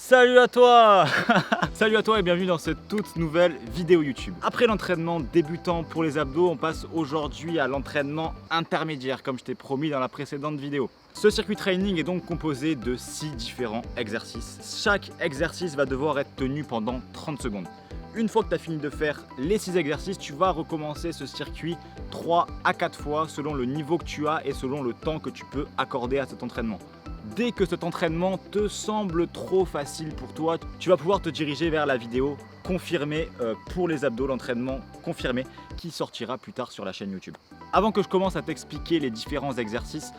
Salut à toi Salut à toi et bienvenue dans cette toute nouvelle vidéo YouTube. Après l'entraînement débutant pour les abdos, on passe aujourd'hui à l'entraînement intermédiaire comme je t'ai promis dans la précédente vidéo. Ce circuit training est donc composé de 6 différents exercices. Chaque exercice va devoir être tenu pendant 30 secondes. Une fois que tu as fini de faire les 6 exercices, tu vas recommencer ce circuit 3 à 4 fois selon le niveau que tu as et selon le temps que tu peux accorder à cet entraînement. Dès que cet entraînement te semble trop facile pour toi, tu vas pouvoir te diriger vers la vidéo confirmée pour les abdos, l'entraînement confirmé qui sortira plus tard sur la chaîne YouTube. Avant que je commence à t'expliquer les différents exercices,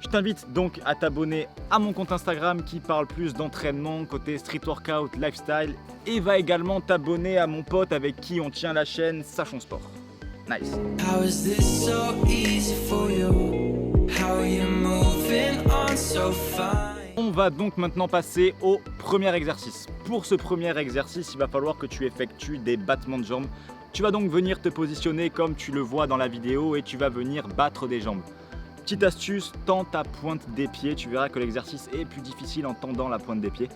je t'invite donc à t'abonner à mon compte Instagram qui parle plus d'entraînement côté street workout, lifestyle, et va également t'abonner à mon pote avec qui on tient la chaîne Sachons Sport. Nice. How is this so easy for you? How are you moving on so fine? On va donc maintenant passer au premier exercice. Pour ce premier exercice, il va falloir que tu effectues des battements de jambes. Tu vas donc venir te positionner comme tu le vois dans la vidéo et tu vas venir battre des jambes. Petite astuce, tends ta pointe des pieds, tu verras que l'exercice est plus difficile en tendant la pointe des pieds.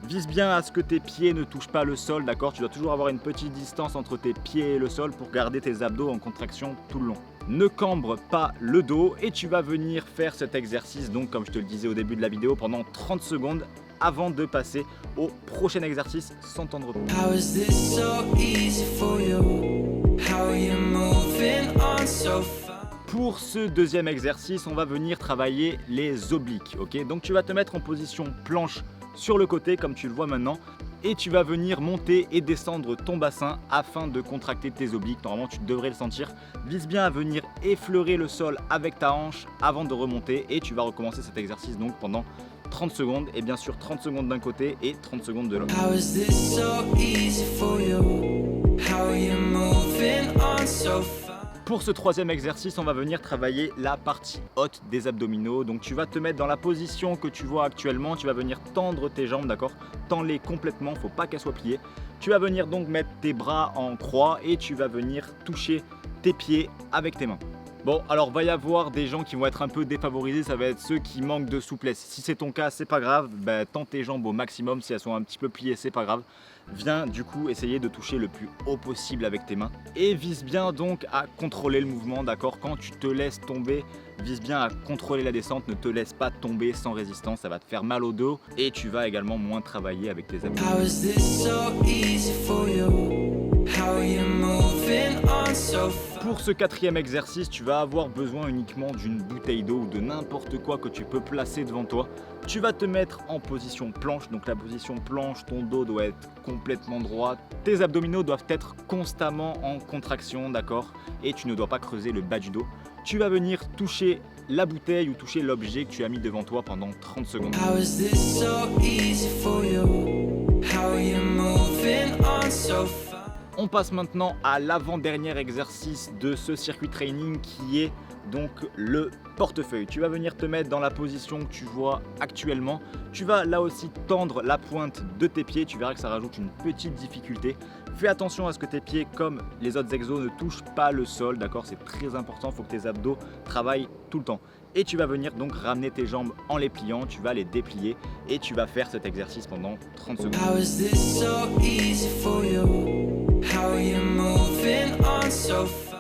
Vise bien à ce que tes pieds ne touchent pas le sol, d'accord? Tu dois toujours avoir une petite distance entre tes pieds et le sol pour garder tes abdos en contraction tout le long. Ne cambre pas le dos et tu vas venir faire cet exercice, donc comme je te le disais au début de la vidéo, pendant 30 secondes avant de passer au prochain exercice sans temps de repos. How is this so easy for you? How are you moving on so fine? Pour ce deuxième exercice, on va venir travailler les obliques, ok? Donc tu vas te mettre en position planche sur le côté comme tu le vois maintenant et tu vas venir monter et descendre ton bassin afin de contracter tes obliques. Normalement tu devrais le sentir. Vise bien à venir effleurer le sol avec ta hanche avant de remonter et tu vas recommencer cet exercice donc pendant 30 secondes et bien sûr 30 secondes d'un côté et 30 secondes de l'autre. How is this so easy for you? How are you moving on so fine? Pour ce troisième exercice, on va venir travailler la partie haute des abdominaux. Donc tu vas te mettre dans la position que tu vois actuellement, tu vas venir tendre tes jambes, d'accord? Tends-les complètement, faut pas qu'elles soient pliées. Tu vas venir donc mettre tes bras en croix et tu vas venir toucher tes pieds avec tes mains. Bon, alors va y avoir des gens qui vont être un peu défavorisés, ça va être ceux qui manquent de souplesse. Si c'est ton cas, c'est pas grave, tends tes jambes au maximum, si elles sont un petit peu pliées, c'est pas grave. Viens du coup essayer de toucher le plus haut possible avec tes mains. Et vise bien donc à contrôler le mouvement, d'accord? Quand tu te laisses tomber, vise bien à contrôler la descente, ne te laisse pas tomber sans résistance, ça va te faire mal au dos. Et tu vas également moins travailler avec tes abdos. How is this so easy for you? How are you moving on so fine? Pour ce quatrième exercice, tu vas avoir besoin uniquement d'une bouteille d'eau ou de n'importe quoi que tu peux placer devant toi. Tu vas te mettre en position planche, donc la position planche, ton dos doit être complètement droit. Tes abdominaux doivent être constamment en contraction, d'accord? Et tu ne dois pas creuser le bas du dos. Tu vas venir toucher la bouteille ou toucher l'objet que tu as mis devant toi pendant 30 secondes. How is this so easy for you? How are you moving on so fine? On passe maintenant à l'avant-dernier exercice de ce circuit training qui est donc le portefeuille. Tu vas venir te mettre dans la position que tu vois actuellement. Tu vas là aussi tendre la pointe de tes pieds. Tu verras que ça rajoute une petite difficulté. Fais attention à ce que tes pieds, comme les autres exos, ne touchent pas le sol. D'accord, c'est très important. Il faut que tes abdos travaillent tout le temps. Et tu vas venir donc ramener tes jambes en les pliant. Tu vas les déplier et tu vas faire cet exercice pendant 30 secondes. How is this so easy for you? How are you moving on so fine?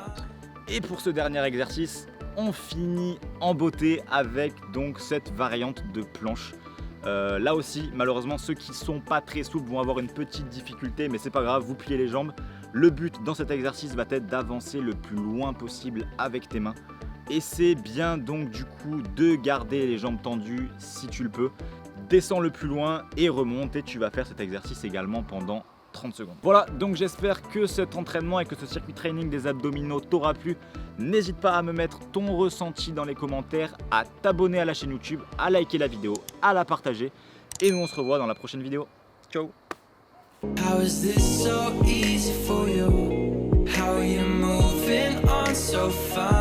Et pour ce dernier exercice, on finit en beauté avec donc cette variante de planche. Là aussi, malheureusement, ceux qui sont pas très souples vont avoir une petite difficulté, mais c'est pas grave, vous pliez les jambes. Le but dans cet exercice va être d'avancer le plus loin possible avec tes mains. Essaie bien donc du coup de garder les jambes tendues si tu le peux. Descends le plus loin et remonte et tu vas faire cet exercice également pendant 30 secondes. Voilà, donc j'espère que cet entraînement et que ce circuit training des abdominaux t'aura plu. N'hésite pas à me mettre ton ressenti dans les commentaires, à t'abonner à la chaîne YouTube, à liker la vidéo, à la partager. Et nous on se revoit dans la prochaine vidéo. Ciao! How is this so easy for you? How are you moving on so fine?